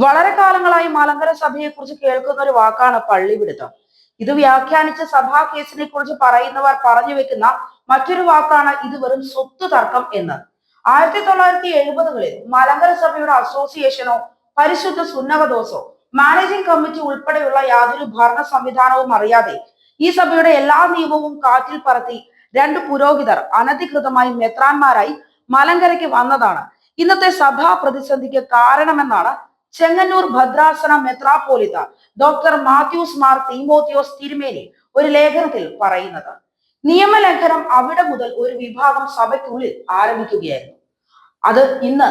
വളരെ കാലങ്ങളായി മലങ്കര സഭയെക്കുറിച്ച് കേൾക്കുന്ന ഒരു വാക്കാണ് പള്ളിപിടുത്തം. ഇത് വ്യാഖ്യാനിച്ച് സഭാ കേസിനെ കുറിച്ച് പറയുന്നവർ പറഞ്ഞു വെക്കുന്ന മറ്റൊരു വാക്കാണ് ഇത് വെറും സ്വത്ത് തർക്കം എന്ന്. 1970-കളിൽ മലങ്കര സഭയുടെ അസോസിയേഷനോ പരിശുദ്ധ സുന്നകദോസോ മാനേജിംഗ് കമ്മിറ്റി ഉൾപ്പെടെയുള്ള യാതൊരു ഭരണ സംവിധാനവും അറിയാതെ ഈ സഭയുടെ എല്ലാ നിയമവും കാറ്റിൽ പറത്തി രണ്ട് പുരോഹിതർ അനധികൃതമായി മെത്രാന്മാരായി മലങ്കരയ്ക്ക് വന്നതാണ് ഇന്നത്തെ സഭാ പ്രതിസന്ധിക്ക് കാരണമെന്നാണ് ചെങ്ങന്നൂർ ഭദ്രാസന മെത്രാപ്പോലിത്ത ഡോക്ടർ മാത്യൂസ് മാർ തീമോത്തിയോസ് തിരുമേനി ഒരു ലേഖനത്തിൽ പറയുന്നത്. നിയമലംഘനം അവിടെ മുതൽ ഒരു വിഭാഗം സഭയ്ക്കുള്ളിൽ ആരംഭിക്കുകയായിരുന്നു. അത് ഇന്ന്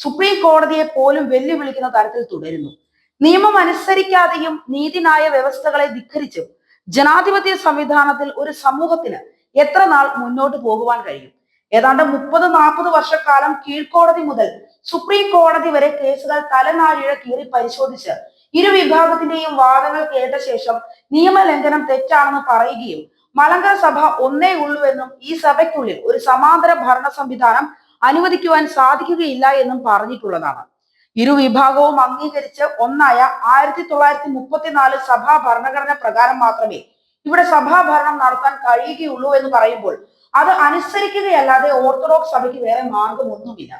സുപ്രീം കോടതിയെ പോലും വെല്ലുവിളിക്കുന്ന തരത്തിൽ തുടരുന്നു. നിയമം അനുസരിക്കാതെയും നീതിന്യായ വ്യവസ്ഥകളെ ധിക്കരിച്ചും ജനാധിപത്യ സംവിധാനത്തിൽ ഒരു സമൂഹത്തിന് എത്ര നാൾ മുന്നോട്ട് പോകുവാൻ കഴിയും? ഏതാണ്ട് 30-40 വർഷക്കാലം കീഴ്ക്കോടതി മുതൽ സുപ്രീം കോടതി വരെ കേസുകൾ തലനാരിഴ കീറി പരിശോധിച്ച് ഇരു വിഭാഗത്തിന്റെയും വാദങ്ങൾ കേട്ട ശേഷം നിയമലംഘനം തെറ്റാണെന്ന് പറയുകയും മലങ്കര സഭ ഒന്നേ ഉള്ളൂവെന്നും ഈ സഭയ്ക്കുള്ളിൽ ഒരു സമാന്തര ഭരണ സംവിധാനം അനുവദിക്കുവാൻ സാധിക്കുകയില്ല എന്നും പറഞ്ഞിട്ടുള്ളതാണ്. ഇരു വിഭാഗവും അംഗീകരിച്ച് ഒന്നായ 1934 സഭാ ഭരണഘടന പ്രകാരം മാത്രമേ ഇവിടെ സഭാഭരണം നടത്താൻ കഴിയുകയുള്ളൂ എന്ന് പറയുമ്പോൾ അത് അനുസരിക്കുകയല്ലാതെ ഓർത്തഡോക്സ് സഭയ്ക്ക് വേറെ മാർഗമൊന്നുമില്ല.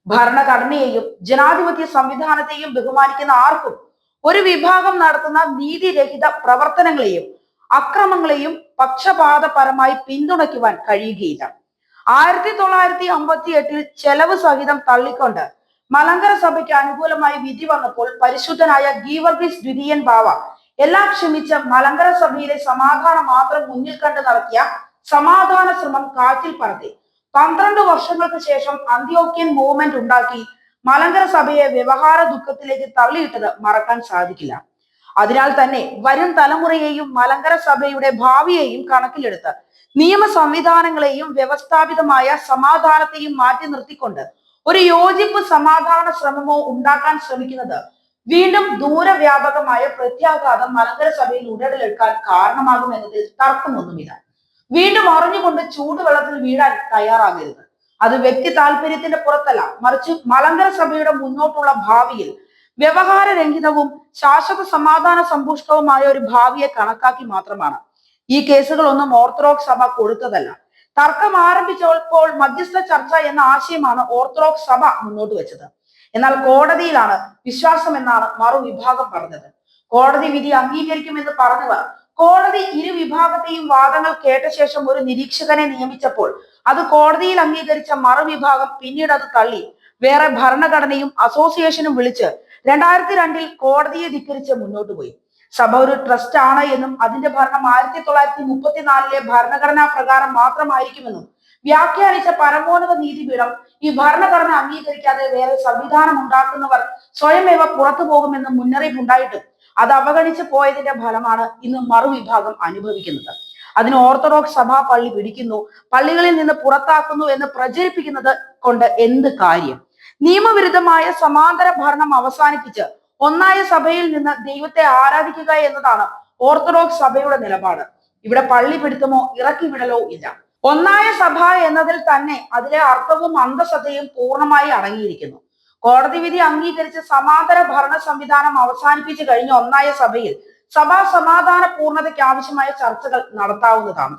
ഭരണഘടനയെയും ജനാധിപത്യ സംവിധാനത്തെയും ബഹുമാനിക്കുന്ന ആർക്കും ഒരു വിഭാഗം നടത്തുന്ന നീതിരഹിത പ്രവർത്തനങ്ങളെയും അക്രമങ്ങളെയും പക്ഷപാതപരമായി പിന്തുണയ്ക്കുവാൻ കഴിയുകയില്ല. 1958 ചെലവ് സഹിതം തള്ളിക്കൊണ്ട് മലങ്കര സഭയ്ക്ക് അനുകൂലമായി വിധി വന്നപ്പോൾ പരിശുദ്ധനായ ഗീവർഗീസ് ദ്വിതീയൻ ബാവ എല്ലാം ക്ഷമിച്ച് മലങ്കര സഭയിലെ സമാധാനം മാത്രം മുന്നിൽ കണ്ട് നടത്തിയ സമാധാന ശ്രമം കാറ്റിൽ പറത്തി 12 വർഷങ്ങൾക്ക് ശേഷം അന്ത്യോക്യൻ മൂവ്മെന്റ് ഉണ്ടാക്കി മലങ്കര സഭയെ വ്യവഹാര ദുഃഖത്തിലേക്ക് തള്ളിയിട്ടത് മറക്കാൻ സാധിക്കില്ല. അതിനാൽ തന്നെ വരും തലമുറയെയും മലങ്കര സഭയുടെ ഭാവിയെയും കണക്കിലെടുത്ത് നിയമ സംവിധാനങ്ങളെയും വ്യവസ്ഥാപിതമായ സമാധാനത്തെയും മാറ്റി നിർത്തിക്കൊണ്ട് ഒരു യോജിപ്പ് സമാധാന ശ്രമമോ ഉണ്ടാക്കാൻ ശ്രമിക്കുന്നത് വീണ്ടും ദൂരവ്യാപകമായ പ്രത്യാഘാതം മലങ്കര സഭയിൽ ഉടലെടുക്കാൻ കാരണമാകുമെന്നതിൽ തർക്കമൊന്നുമില്ല. വീണ്ടും അറിഞ്ഞുകൊണ്ട് ചൂടുവെള്ളത്തിൽ വീഴാൻ തയ്യാറാകരുത്. അത് വ്യക്തി താല്പര്യത്തിന്റെ പുറത്തല്ല, മറിച്ച് മലങ്കര സഭയുടെ മുന്നോട്ടുള്ള ഭാവിയിൽ വ്യവഹാരരഹിതവും ശാശ്വത സമാധാന സമ്പുഷ്ടവുമായ ഒരു ഭാവിയെ കണക്കാക്കി മാത്രമാണ്. ഈ കേസുകളൊന്നും ഓർത്തഡോക്സ് സഭ കൊടുത്തതല്ല. തർക്കം ആരംഭിച്ചപ്പോൾ മധ്യസ്ഥ ചർച്ച എന്ന ആശയമാണ് ഓർത്തഡോക്സ് സഭ മുന്നോട്ട് വെച്ചത്. എന്നാൽ കോടതിയിലാണ് വിശ്വാസം എന്നാണ് മറുവിഭാഗം പറഞ്ഞത്. കോടതി വിധി അംഗീകരിക്കുമെന്ന് പറഞ്ഞവർ കോടതി ഇരു വിഭാഗത്തെയും വാദങ്ങൾ കേട്ട ശേഷം ഒരു നിരീക്ഷകനെ നിയമിച്ചപ്പോൾ അത് കോടതിയിൽ അംഗീകരിച്ച മറുവിഭാഗം പിന്നീട് അത് തള്ളി വേറെ ഭരണഘടനയും അസോസിയേഷനും വിളിച്ച് 2002 കോടതിയെ ധിക്കരിച്ച് മുന്നോട്ട് പോയി. സഭ ഒരു ട്രസ്റ്റ് ആണ് എന്നും അതിന്റെ ഭരണം 1934 ഭരണഘടനാ പ്രകാരം മാത്രമായിരിക്കുമെന്നും വ്യാഖ്യാനിച്ച പരമോന്നത നീതിപീഠം ഈ ഭരണഘടന അംഗീകരിക്കാതെ വേറെ സംവിധാനം ഉണ്ടാക്കുന്നവർ സ്വയമേവ പുറത്തു പോകുമെന്നും മുന്നറിയിപ്പ് ഉണ്ടായിട്ടും അത് അവഗണിച്ച് പോയതിന്റെ ഫലമാണ് ഇന്ന് മറുവിഭാഗം അനുഭവിക്കുന്നത്. അതിന് ഓർത്തഡോക്സ് സഭ പള്ളി പിടിക്കുന്നു, പള്ളികളിൽ നിന്ന് പുറത്താക്കുന്നു എന്ന് പ്രചരിപ്പിക്കുന്നത് കൊണ്ട് എന്ത് കാര്യം? നിയമവിരുദ്ധമായ സമാന്തര ഭരണം അവസാനിപ്പിച്ച് ഒന്നായ സഭയിൽ നിന്ന് ദൈവത്തെ ആരാധിക്കുക എന്നതാണ് ഓർത്തഡോക്സ് സഭയുടെ നിലപാട്. ഇവിടെ പള്ളി പിടുത്തമോ ഇറക്കി വിടലോ ഇല്ല. ഒന്നായ സഭ എന്നതിൽ തന്നെ അതിലെ അർത്ഥവും അന്തസത്തയും പൂർണ്ണമായി അടങ്ങിയിരിക്കുന്നു. കോടതി വിധി അംഗീകരിച്ച് സമാന്തര ഭരണ സംവിധാനം അവസാനിപ്പിച്ചു കഴിഞ്ഞ ഒന്നായ സഭയിൽ സഭാ സമാധാന പൂർണ്ണതയ്ക്ക് ആവശ്യമായ ചർച്ചകൾ നടത്താവുന്നതാണ്.